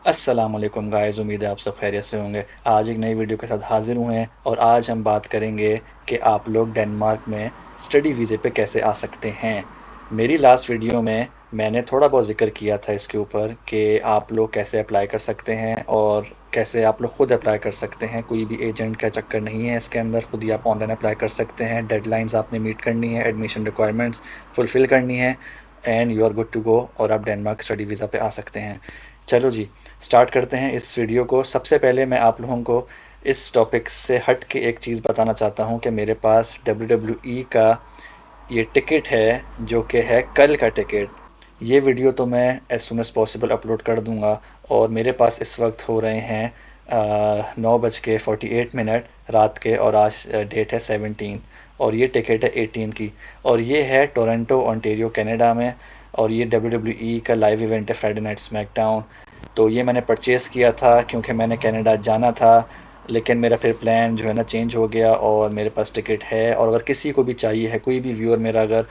अस्सलाम वालेकुम गाइस, उम्मीद है आप सब खैरियत से होंगे। आज एक नई वीडियो के साथ हाजिर हुए हैं और आज हम बात करेंगे कि आप लोग डेनमार्क में स्टडी वीज़े पे कैसे आ सकते हैं। मेरी लास्ट वीडियो में मैंने थोड़ा बहुत ज़िक्र किया था इसके ऊपर कि आप लोग कैसे अप्लाई कर सकते हैं और कैसे आप लोग ख़ुद अप्लाई कर सकते हैं। कोई भी एजेंट का चक्कर नहीं है इसके अंदर, ख़ुद ही आप ऑनलाइन अप्लाई कर सकते हैं। डेडलाइंस आपने मीट करनी है, एडमिशन रिक्वायरमेंट्स फुलफ़िल करनी है and you are good to go और आप डेनमार्क स्टडी वीज़ा पे आ सकते हैं। चलो जी, स्टार्ट करते हैं इस वीडियो को। सबसे पहले मैं आप लोगों को इस टॉपिक से हट के एक चीज़ बताना चाहता हूँ कि मेरे पास WWE का ये टिकट है, जो कि है कल का टिकट। ये वीडियो तो मैं as soon as possible upload कर दूँगा और मेरे पास इस वक्त हो रहे हैं 9:48 रात के और आज डेट है 17 और ये टिकट है 18 की और ये है टोरंटो ओंटारियो कनाडा में और ये WWE का लाइव इवेंट है फ्राइडे नाइट स्मैकडाउन। तो ये मैंने परचेज़ किया था क्योंकि मैंने कनाडा जाना था, लेकिन मेरा फिर प्लान जो है ना चेंज हो गया और मेरे पास टिकट है। और अगर किसी को भी चाहिए है, कोई भी व्यूअर मेरा अगर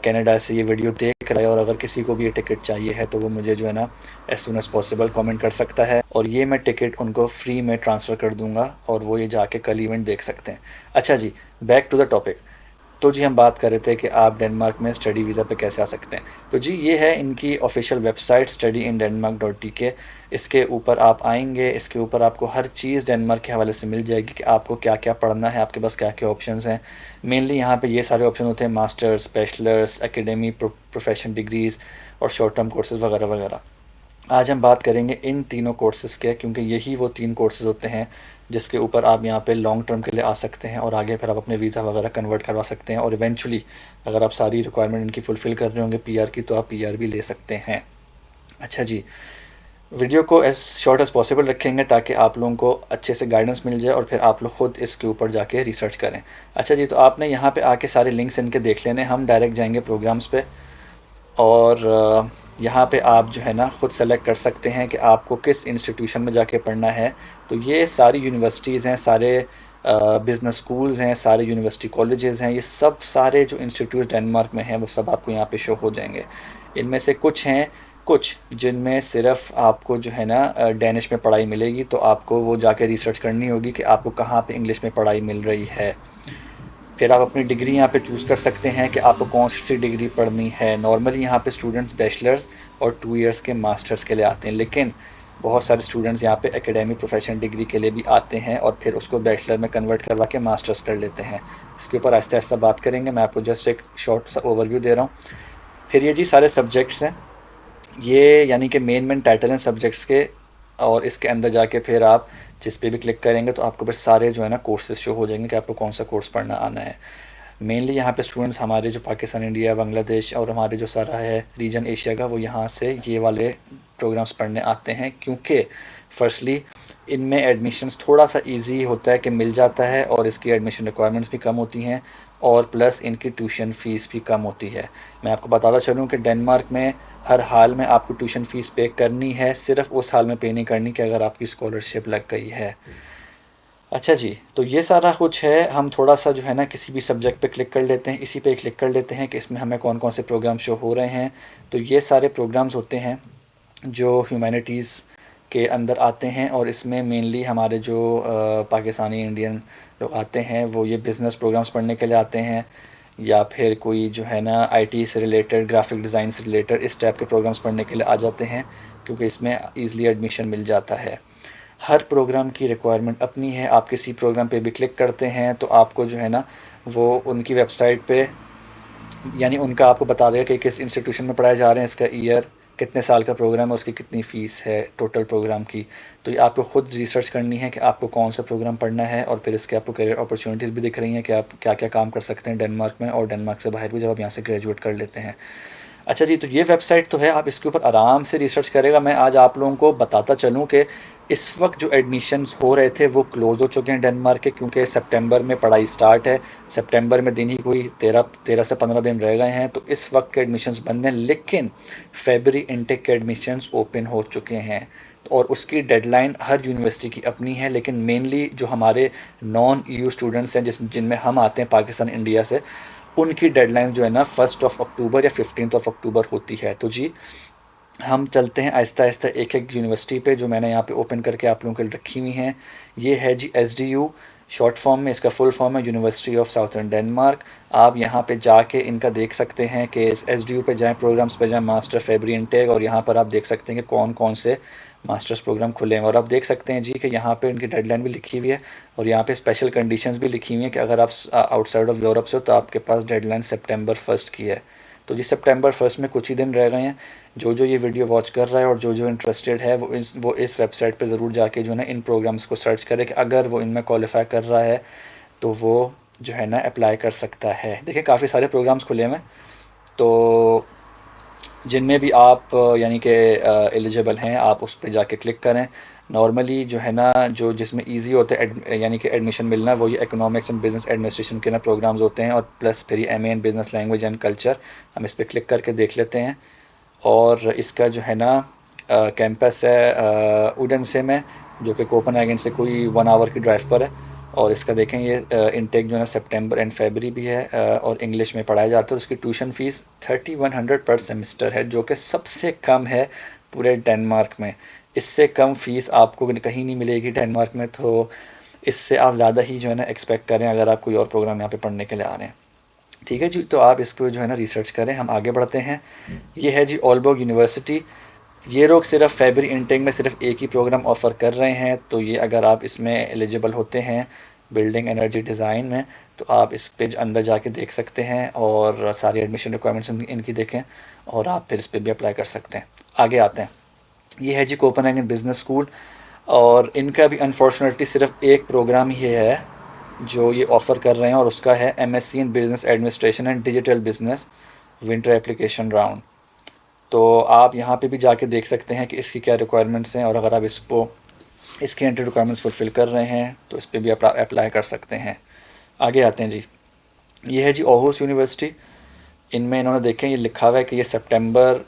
कनाडा से ये वीडियो देख रहा है और अगर किसी को भी ये टिकट चाहिए है तो वो मुझे जो है ना as soon as possible comment कर सकता है और ये मैं टिकट उनको फ्री में ट्रांसफ़र कर दूंगा और वो ये जाके कल इवेंट देख सकते हैं। अच्छा जी, बैक टू द टॉपिक। तो जी हम बात कर रहे थे कि आप डेनमार्क में स्टडी वीज़ा पे कैसे आ सकते हैं। तो जी ये है इनकी ऑफिशियल वेबसाइट studyindenmark.tk। इसके ऊपर आप आएंगे, इसके ऊपर आपको हर चीज़ डेनमार्क के हवाले से मिल जाएगी कि आपको क्या क्या पढ़ना है, आपके पास क्या क्या ऑप्शंस हैं। मेनली यहाँ पे ये सारे ऑप्शन होते हैं: masters, bachelors, academy, professional degrees और शॉर्ट टर्म कोर्सेज़ वगैरह वगैरह। आज हम बात करेंगे इन तीनों कोर्सेज़ के, क्योंकि यही वो तीन कोर्सेज़ होते हैं जिसके ऊपर आप यहाँ पे लॉन्ग टर्म के लिए आ सकते हैं और आगे फिर आप अपने वीज़ा वगैरह कन्वर्ट करवा सकते हैं और इवेंचुअली अगर आप सारी रिक्वायरमेंट इनकी फुलफ़िल कर रहे होंगे पीआर की, तो आप पीआर भी ले सकते हैं। अच्छा जी, वीडियो को एज़ शॉर्ट एज़ पॉसिबल रखेंगे ताकि आप लोगों को अच्छे से गाइडेंस मिल जाए और फिर आप लोग ख़ुद इसके ऊपर जाके रिसर्च करें। अच्छा जी, तो आपने यहाँ पे आके सारे लिंक्स इनके देख लेने। हम डायरेक्ट जाएंगे प्रोग्राम्स पे और यहाँ पे आप जो है ना ख़ुद सेलेक्ट कर सकते हैं कि आपको किस इंस्टीट्यूशन में जाके पढ़ना है। तो ये सारी यूनिवर्सिटीज़ हैं, सारे बिज़नेस स्कूल्स हैं, सारे यूनिवर्सिटी कॉलेजेस हैं। ये सब सारे जो इंस्टीट्यूट डेनमार्क में हैं वो सब आपको यहाँ पे शो हो जाएंगे। इनमें से कुछ हैं, कुछ जिनमें सिर्फ आपको जो है ना डैनिश में पढ़ाई मिलेगी, तो आपको वो जाके रिसर्च करनी होगी कि आपको कहाँ पे इंग्लिश में पढ़ाई मिल रही है। फिर आप अपनी डिग्री यहाँ पे चूज़ कर सकते हैं कि आपको कौन सी डिग्री पढ़नी है। नॉर्मली यहाँ पे स्टूडेंट्स बैचलर्स और 2 इयर्स के मास्टर्स के लिए आते हैं, लेकिन बहुत सारे स्टूडेंट्स यहाँ पे एकेडमिक प्रोफेशनल डिग्री के लिए भी आते हैं और फिर उसको बैचलर में कन्वर्ट करवा के मास्टर्स कर लेते हैं। इसके ऊपर आहिस्ता आहिस्ता बात करेंगे, मैं आपको जस्ट एक शॉर्ट सा ओवरव्यू दे रहा हूँ। फिर ये जी सारे सब्जेक्ट्स हैं, ये यानी कि मेन टाइटल हैं सब्जेक्ट्स के और इसके अंदर जाके फिर आप जिस पे भी क्लिक करेंगे तो आपको फिर सारे जो है ना कोर्सेज शो हो जाएंगे कि आपको कौन सा कोर्स पढ़ना आना है। मेनली यहाँ पे स्टूडेंट्स हमारे जो पाकिस्तान, इंडिया, बांग्लादेश और हमारे जो सारा है रीजन एशिया का, वो यहाँ से ये वाले प्रोग्राम्स पढ़ने आते हैं क्योंकि फर्स्टली इनमें एडमिशन्स थोड़ा सा इजी होता है कि मिल जाता है और इसकी एडमिशन रिक्वायरमेंट्स भी कम होती हैं और प्लस इनकी ट्यूशन फ़ीस भी कम होती है। मैं आपको बताता चलूँ कि डेनमार्क में हर हाल में आपको ट्यूशन फ़ीस पे करनी है, सिर्फ उस हाल में पे नहीं करनी कि अगर आपकी स्कॉलरशिप लग गई है। अच्छा जी, तो ये सारा कुछ है। हम थोड़ा सा जो है ना किसी भी सब्जेक्ट पे क्लिक कर लेते हैं, इसी पे क्लिक कर लेते हैं कि इसमें हमें कौन कौन से प्रोग्राम शो हो रहे हैं। तो ये सारे प्रोग्राम्स होते हैं जो ह्यूमैनिटीज़ के अंदर आते हैं और इसमें मेनली हमारे जो पाकिस्तानी इंडियन लोग आते हैं वो ये बिज़नेस प्रोग्राम्स पढ़ने के लिए आते हैं, या फिर कोई जो है ना आईटी से रिलेटेड, ग्राफिक डिज़ाइन से रिलेटेड इस टाइप के प्रोग्राम्स पढ़ने के लिए आ जाते हैं क्योंकि इसमें ईज़िली एडमिशन मिल जाता है। हर प्रोग्राम की रिक्वायरमेंट अपनी है। आप किसी प्रोग्राम पे भी क्लिक करते हैं तो आपको जो है ना वो उनकी वेबसाइट पे, यानी उनका आपको बता देगा कि किस इंस्टीट्यूशन में पढ़ाए जा रहे हैं, इसका ईयर, कितने साल का प्रोग्राम है, उसकी कितनी फ़ीस है टोटल प्रोग्राम की। तो ये आपको ख़ुद रिसर्च करनी है कि आपको कौन सा प्रोग्राम पढ़ना है और फिर इसके आपको करियर अपॉर्चुनिटीज़ भी दिख रही हैं कि आप क्या क्या काम कर सकते हैं डेनमार्क में और डेनमार्क से बाहर भी जब आप यहाँ से ग्रेजुएट कर लेते हैं। अच्छा जी, तो ये वेबसाइट तो है, आप इसके ऊपर आराम से रिसर्च करेगा। मैं आज आप लोगों को बताता चलूँ कि इस वक्त जो एडमिशन्स हो रहे थे वो क्लोज़ हो चुके हैं डेनमार्क के, क्योंकि सितंबर में पढ़ाई स्टार्ट है। सितंबर में दिन ही कोई 13 से 15 दिन रह गए हैं, तो इस वक्त के एडमिशन्स बंद हैं। लेकिन फरवरी इनटेक के एडमिशन्स ओपन हो चुके हैं और उसकी डेडलाइन हर यूनिवर्सिटी की अपनी है, लेकिन मेनली जो हमारे नॉन ईयू स्टूडेंट्स हैं जिनमें हम आते हैं पाकिस्तान, इंडिया से, उनकी डेडलाइन जो है ना 1 अक्टूबर या 15 अक्टूबर होती है। तो जी हम चलते हैं आहिस्ता आहिस्ता एक एक यूनिवर्सिटी पे जो मैंने यहाँ पे ओपन करके आप लोगों के लिए रखी हुई हैं। ये है जी SDU, शॉर्ट फॉर्म में इसका फुल फॉर्म है यूनिवर्सिटी ऑफ साउथर्न डेनमार्क। आप यहाँ पे जाके इनका देख सकते हैं कि इस SDU पे जाएं, प्रोग्राम्स पे जाएं, मास्टर फेब्रुअरी इनटेक, और यहाँ पर आप देख सकते हैं कि कौन कौन से मास्टर्स प्रोग्राम खुले हैं। और आप देख सकते हैं जी कि यहाँ पे इनकी डेडलाइन भी लिखी हुई है और यहाँ पे स्पेशल कंडीशंस भी लिखी हुई हैं कि अगर आप आउटसाइड ऑफ यूरोप से हो तो आपके पास डेडलाइन सितंबर 1 की है। तो जी सितंबर 1 में कुछ ही दिन रह गए हैं। जो जो ये वीडियो वॉच कर रहा है और जो जो इंटरेस्टेड है वो इस वेबसाइट पे ज़रूर जाके जो है ना इन प्रोग्राम्स को सर्च करे कि अगर वो इनमें क्वालिफाई कर रहा है तो वो जो है ना अप्लाई कर सकता है। देखिए काफ़ी सारे प्रोग्राम्स खुले हैं, तो जिनमें भी आप यानी कि एलिजिबल हैं आप उस पर जाके क्लिक करें। नॉर्मली जो है ना जो जिसमें इजी होते हैं यानी कि एडमिशन मिलना, वो ये इकोनॉमिक्स एंड बिजनेस एडमिनिस्ट्रेशन के ना प्रोग्राम्स होते हैं, और प्लस फिर MA in business language and culture. हम इस पर क्लिक करके देख लेते हैं। और इसका जो है ना कैंपस है उडेंसे में, जो कि कोपेनहेगन से कोई 1 आवर की ड्राइव पर है। और इसका देखें ये इनटेक जो है सितंबर एंड फरवरी भी है, और इंग्लिश में पढ़ाया जाता है। और उसकी ट्यूशन फ़ीस 3100 पर सेमेस्टर है, जो कि सबसे कम है पूरे डेनमार्क में। इससे कम फ़ीस आपको कहीं नहीं मिलेगी डेनमार्क में, तो इससे आप ज़्यादा ही जो है ना एक्सपेक्ट करें अगर आप कोई और प्रोग्राम यहाँ पे पढ़ने के लिए आ रहे हैं। ठीक है जी, तो आप इसको जो है ना रिसर्च करें। हम आगे बढ़ते हैं। ये है जी ओलबर्ग यूनिवर्सिटी। ये लोग सिर्फ फरवरी इनटेक में सिर्फ एक ही प्रोग्राम ऑफ़र कर रहे हैं, तो ये अगर आप इसमें एलिजिबल होते हैं बिल्डिंग एनर्जी डिज़ाइन में, तो आप इस पे अंदर जाके देख सकते हैं और सारी एडमिशन रिक्वायरमेंट्स इनकी देखें और आप फिर इस पर भी अप्लाई कर सकते हैं। आगे आते हैं। ये है जी कोपेनहेगन बिजनेस स्कूल, और इनका भी अनफॉर्चुनेटली सिर्फ एक प्रोग्राम ही है जो ये ऑफ़र कर रहे हैं, और उसका है MSc in business administration and digital business winter application round. तो आप यहाँ पे भी जाके देख सकते हैं कि इसकी क्या रिक्वायरमेंट्स हैं, और अगर आप इसके एंट्री रिक्वायरमेंट्स फुलफ़िल कर रहे हैं तो इस पर भी आप अप्लाई कर सकते हैं। आगे आते हैं जी। ये है जी ओहुस यूनिवर्सिटी। इनमें इन्होंने देखें ये लिखा हुआ है कि ये सितंबर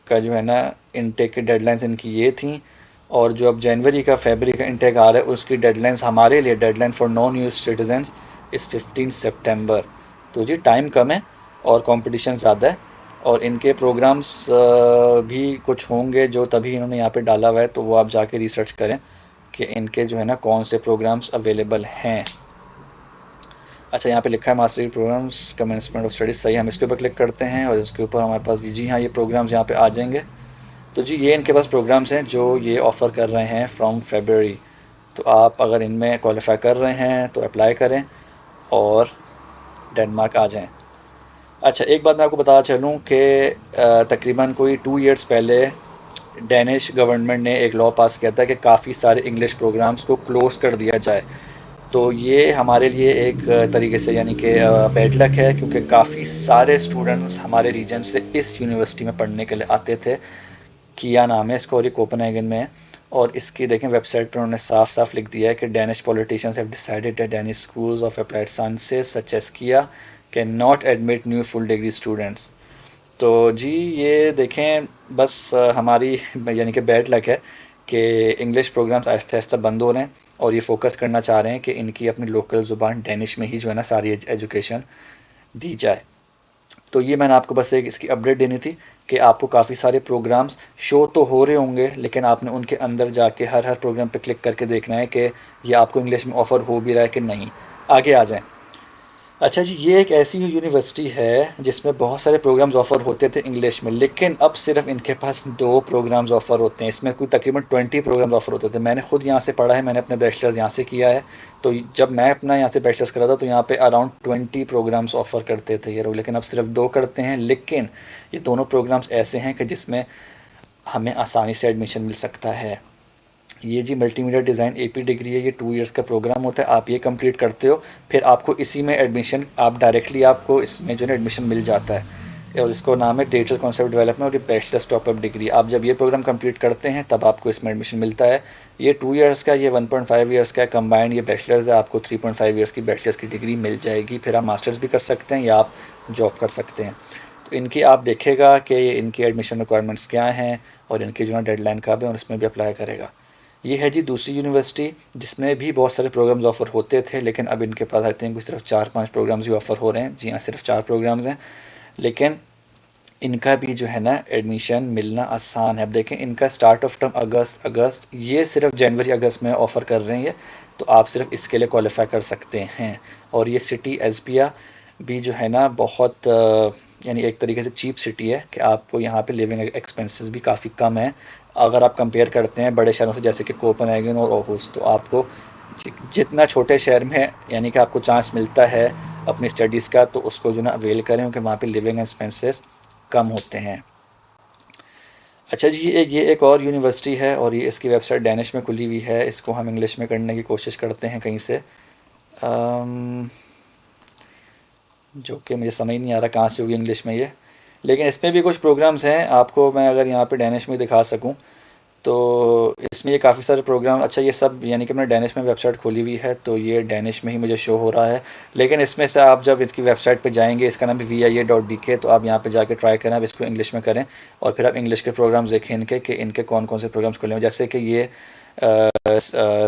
का जो है ना इनटेक की डेडलाइंस इनकी ये थी, और जो अब जनवरी का फरवरी का इनटेक आ रहा है उसकी डेडलाइंस हमारे लिए deadline for non use citizens इस 15 सितंबर। तो जी टाइम कम है और कंपटीशन ज़्यादा है, और इनके प्रोग्राम्स भी कुछ होंगे जो तभी इन्होंने यहाँ पे डाला हुआ है, तो वो आप जाके रिसर्च करें कि इनके जो है ना कौन से प्रोग्राम्स अवेलेबल हैं। अच्छा, यहाँ पे लिखा है mastery programmes commencement of studies, सही। हम इसके ऊपर क्लिक करते हैं और इसके ऊपर हमारे पास जी हाँ ये प्रोग्राम्स यहाँ पे आ जाएंगे। तो जी ये इनके पास प्रोग्राम्स हैं जो ये ऑफ़र कर रहे हैं फ्रॉम फरवरी। तो आप अगर इनमें क्वालिफाई कर रहे हैं तो अप्लाई करें और डेनमार्क आ जाएं। अच्छा, एक बात मैं आपको बताना चलूँ कि तकरीबन कोई 2 इयर्स पहले डेनिश गवर्नमेंट ने एक लॉ पास किया था कि काफ़ी सारे इंग्लिश प्रोग्राम्स को क्लोज़ कर दिया जाए। तो ये हमारे लिए एक तरीके से यानी कि बैड लक है, क्योंकि काफ़ी सारे स्टूडेंट्स हमारे रीजन से इस यूनिवर्सिटी में पढ़ने के लिए आते थे। किया नाम है इसका और ये कोपेनहेगन में है। और इसकी देखें वेबसाइट पर उन्होंने साफ साफ लिख दिया है कि Danish politicians have decided that Danish schools of applied sciences such as KEA can not admit new full degree students. तो जी ये देखें बस हमारी यानी कि बैड लक है कि इंग्लिश प्रोग्राम्स आहिस्ता आहिस्ता बंद हो रहे हैं, और ये फोकस करना चाह रहे हैं कि इनकी अपनी लोकल ज़ुबान डेनिश में ही जो है ना सारी एजुकेशन दी जाए। तो ये मैंने आपको बस एक इसकी अपडेट देनी थी कि आपको काफ़ी सारे प्रोग्राम्स शो तो हो रहे होंगे, लेकिन आपने उनके अंदर जाके हर प्रोग्राम पे क्लिक करके देखना है कि ये आपको इंग्लिश में ऑफ़र हो भी रहा है कि नहीं। आगे आ जाएं। अच्छा जी, ये एक ऐसी यूनिवर्सिटी है जिसमें बहुत सारे प्रोग्राम्स ऑफ़र होते थे इंग्लिश में, लेकिन अब सिर्फ इनके पास 2 प्रोग्राम्स ऑफ़र होते हैं। इसमें कोई तकरीबन 20 प्रोग्राम्स ऑफ़र होते थे। मैंने खुद यहाँ से पढ़ा है, मैंने अपना बैचलर्स यहाँ से किया है। तो जब मैं अपना यहाँ से बैचलर्स करा था तो यहाँ पे अराउंड 20 प्रोग्राम्स ऑफ़र करते थे ये लोग, लेकिन अब सिर्फ 2 करते हैं। लेकिन ये दोनों प्रोग्राम्स ऐसे हैं कि जिसमें हमें आसानी से एडमिशन मिल सकता है। ये जी मल्टीमीडिया डिज़ाइन AP डिग्री है, ये 2 इयर्स का प्रोग्राम होता है। आप ये कंप्लीट करते हो, फिर आपको इसी में एडमिशन आप डायरेक्टली आपको इसमें जो है एडमिशन मिल जाता है, और इसको नाम है डिजिटल कॉन्सेप्ट डेवलपमेंट, और ये बैचलर्स टॉपअप डिग्री। आप जब ये प्रोग्राम कंप्लीट करते हैं तब आपको इसमें एडमिशन मिलता है। ये 2 इयर्स का, ये 1.5 इयर्स का कंबाइंड ये बैचलर्स है। आपको 3.5 इयर्स की बैचलर्स की डिग्री मिल जाएगी। फिर आप मास्टर्स भी कर सकते हैं या आप जॉब कर सकते हैं। तो इनकी आप देखेगा कि इनकी एडमिशन रिक्वायरमेंट्स क्या हैं और इनकी जो है डेडलाइन कब है, और इसमें भी अप्लाई करेगा। ये है जी दूसरी यूनिवर्सिटी जिसमें भी बहुत सारे प्रोग्राम्स ऑफ़र होते थे, लेकिन अब इनके पास आई थिंक सिर्फ 4-5 प्रोग्राम्स ही ऑफ़र हो रहे हैं। जी हाँ, सिर्फ 4 प्रोग्राम्स हैं। लेकिन इनका भी जो है ना एडमिशन मिलना आसान है। अब देखें इनका स्टार्ट ऑफ टर्म अगस्त, ये सिर्फ जनवरी अगस्त में ऑफ़र कर रहे हैं ये, तो आप सिर्फ इसके लिए क्वालिफाई कर सकते हैं। और ये सिटी एसपिया भी जो है ना बहुत यानी एक तरीके से चीप सिटी है कि आपको यहाँ पे लिविंग एक्सपेंसेस भी काफ़ी कम है अगर आप कंपेयर करते हैं बड़े शहरों से जैसे कि कोपेनहेगन और ओहुस। तो आपको जितना छोटे शहर में यानी कि आपको चांस मिलता है अपनी स्टडीज़ का, तो उसको जो ना अवेल करें क्योंकि वहाँ पे लिविंग एक्सपेंसेस कम होते हैं। अच्छा जी, ये एक और यूनिवर्सिटी है और ये इसकी वेबसाइट डैनिश में खुली हुई है। इसको हम इंग्लिश में करने की कोशिश करते हैं कहीं से, अम, जो कि मुझे समझ नहीं आ रहा कहाँ से होगी इंग्लिश में ये, लेकिन इसमें भी कुछ प्रोग्राम्स हैं। आपको मैं अगर यहाँ पे डैनिश में दिखा सकूँ तो इसमें ये काफ़ी सारे प्रोग्राम, अच्छा ये सब यानी कि मैंने डैनिश में वेबसाइट खोली हुई है तो ये डैनिश में ही मुझे शो हो रहा है। लेकिन इसमें से आप जब इसकी वेबसाइट पे जाएंगे, इसका नाम है VIA.DK, तो आप यहाँ पे जाके ट्राई करें, आप इसको इंग्लिश में करें और फिर आप इंग्लिश के प्रोग्राम्स देखें इनके कि इनके कौन कौन से प्रोग्राम्स खुले हैं। जैसे कि ये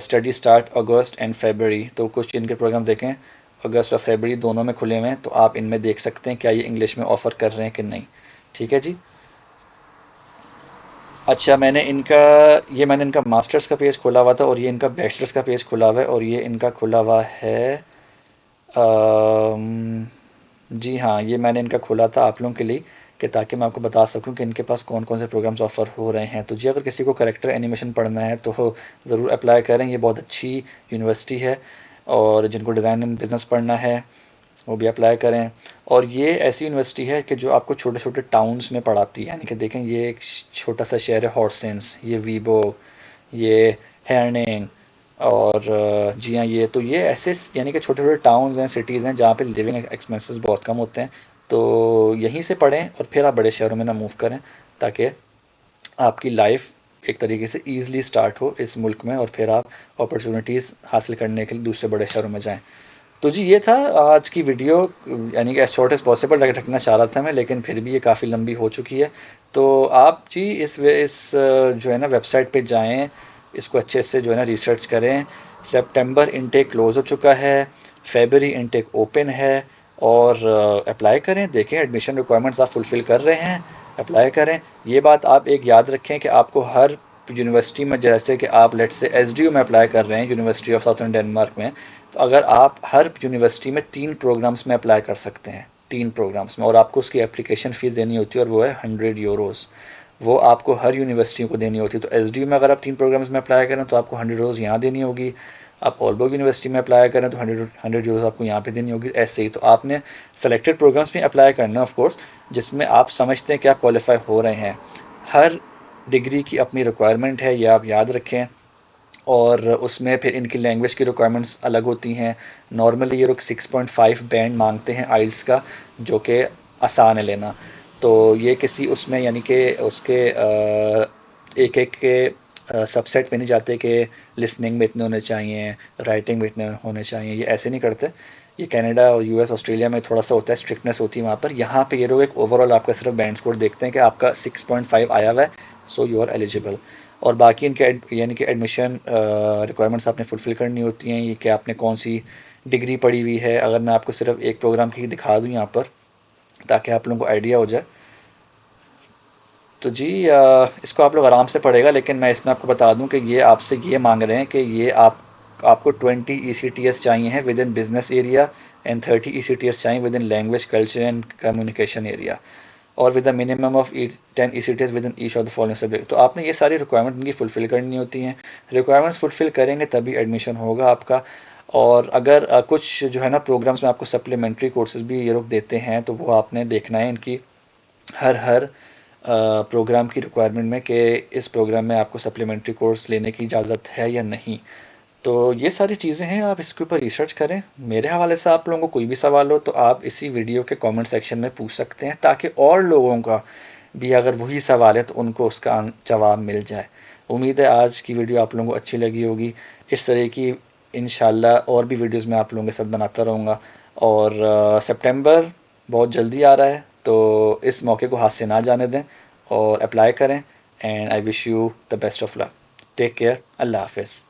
study start August and February, तो कुछ इनके प्रोग्राम देखें अगस्त और फेबररी दोनों में खुले हुए हैं, तो आप इनमें देख सकते हैं क्या ये इंग्लिश में ऑफ़र कर रहे हैं कि नहीं। ठीक है जी। अच्छा, मैंने इनका मास्टर्स का पेज खोला हुआ था और ये इनका बैचलर्स का पेज खुला हुआ है और ये इनका खुला हुआ है, अम, जी हाँ, ये मैंने इनका खोला था आप लोगों के लिए कि ताकि मैं आपको बता सकूं कि इनके पास कौन कौन से प्रोग्राम्स ऑफ़र हो रहे हैं। तो जी अगर किसी को करेक्टर एनिमेशन पढ़ना है तो ज़रूर अप्लाई करें, ये बहुत अच्छी यूनिवर्सिटी है। और जिनको डिज़ाइन एंड बिज़नेस पढ़ना है वो भी अप्लाई करें। और ये ऐसी यूनिवर्सिटी है कि जो आपको छोटे छोटे टाउन्स में पढ़ाती है, यानी कि देखें ये एक छोटा सा शहर है हॉर्सेंस, ये वीबो, ये हैर्निंग, और जी हाँ ये तो ये ऐसे यानी कि छोटे छोटे टाउन्स हैं, सिटीज़ हैं जहाँ पे लिविंग एक्सपेंसेस बहुत कम होते हैं। तो यहीं से पढ़ें और फिर आप बड़े शहरों में ना मूव करें ताकि आपकी लाइफ एक तरीके से ईज़िली स्टार्ट हो इस मुल्क में और फिर आप अपॉर्चुनिटीज़ हासिल करने के लिए दूसरे बड़े शहरों में जाएं। तो जी ये था आज की वीडियो, यानी कि एज शॉर्ट एज पॉसिबल रखना चाह रहा था मैं, लेकिन फिर भी ये काफ़ी लंबी हो चुकी है। तो आप जी जो है ना वेबसाइट पे जाएं, इसको अच्छे से जो है ना रिसर्च करें। सितंबर इनटेक क्लोज़ हो चुका है, फेबररी इनटेक ओपन है, और अप्लाई करें, देखें एडमिशन रिक्वायरमेंट्स आप फुलफ़िल कर रहे हैं, अप्लाई करें। ये बात आप एक याद रखें कि आपको हर यूनिवर्सिटी में, जैसे कि आप लेट से SDU में अप्लाई कर रहे हैं, यूनिवर्सिटी ऑफ साउथर्न डेनमार्क में, तो अगर आप हर यूनिवर्सिटी में 3 प्रोग्राम्स में अप्लाई कर सकते हैं, 3 प्रोग्राम्स में, और आपको उसकी एप्लीकेशन फ़ीस देनी होती है और वो है €100। वो आपको हर यूनिवर्सिटी को देनी होती है। तो SDU में अगर आप 3 प्रोग्राम्स में अप्लाई करें तो आपको €100 यहाँ देनी होगी। आप ऑलबर्ग यूनिवर्सिटी में अप्लाई करें तो €100 आपको यहाँ पे देनी होगी। ऐसे ही तो आपने सेलेक्टेड प्रोग्राम्स में अप्लाई करना है ऑफ कोर्स, जिसमें आप समझते हैं कि आप क्वालिफाई हो रहे हैं। हर डिग्री की अपनी रिक्वायरमेंट है, ये आप याद रखें। और उसमें फिर इनकी लैंग्वेज की रिक्वायरमेंट्स अलग होती हैं। नॉर्मली ये लोग 6.5 बैंड मांगते हैं आइल्स का, जो कि आसान है लेना। तो ये किसी उसमें यानी कि उसके एक एक के सबसेट में नहीं जाते कि लिसनिंग में इतने होने चाहिए, राइटिंग में इतने होने चाहिए, ये ऐसे नहीं करते। ये कनाडा और US ऑस्ट्रेलिया में थोड़ा सा होता है, स्ट्रिक्टनेस होती है वहाँ पर। यहाँ पे ये लोग एक ओवरऑल आपका सिर्फ बैंड स्कोर देखते हैं कि आपका 6.5 आया हुआ है, सो यू आर एलिजिबल। और बाकी इनके यानी कि एडमिशन रिक्वायरमेंट्स आपने फुलफ़िल करनी होती हैं, ये कि आपने कौन सी डिग्री पढ़ी हुई है। अगर मैं आपको सिर्फ एक प्रोग्राम की दिखा दूँ यहाँ पर ताकि आप लोगों को आइडिया हो जाए, तो जी इसको आप लोग आराम से पढ़ेगा, लेकिन मैं इसमें आपको बता दूं कि ये आपसे ये मांग रहे हैं कि ये आपको 20 ECTS चाहिए हैं with in business area and 30 ECTS चाहिए with in language culture and communication area, और with a minimum of 10 ECTS with in each of the following subject. तो आपने ये सारी रिक्वायरमेंट इनकी फुलफ़िल करनी होती हैं। रिक्वायरमेंट्स फुलफ़िल करेंगे तभी एडमिशन होगा आपका। और अगर कुछ जो है ना प्रोग्राम्स में आपको सप्लीमेंट्री कोर्सेज भी ये लोग देते हैं, तो वो आपने देखना है इनकी हर प्रोग्राम की रिक्वायरमेंट में कि इस प्रोग्राम में आपको सप्लीमेंट्री कोर्स लेने की इजाज़त है या नहीं। तो ये सारी चीज़ें हैं, आप इसके ऊपर रिसर्च करें। मेरे हवाले से आप लोगों को कोई भी सवाल हो तो आप इसी वीडियो के कमेंट सेक्शन में पूछ सकते हैं, ताकि और लोगों का भी अगर वही सवाल है तो उनको उसका जवाब मिल जाए। उम्मीद है आज की वीडियो आप लोगों को अच्छी लगी होगी। इस तरह की इंशाल्लाह और भी वीडियोज़ मैं आप लोगों के साथ बनाता रहूँगा। और सितंबर बहुत जल्दी आ रहा है, तो इस मौके को हाथ से ना जाने दें और अप्लाई करें। And I wish you the best of luck. Take care, अल्लाह हाफिज़।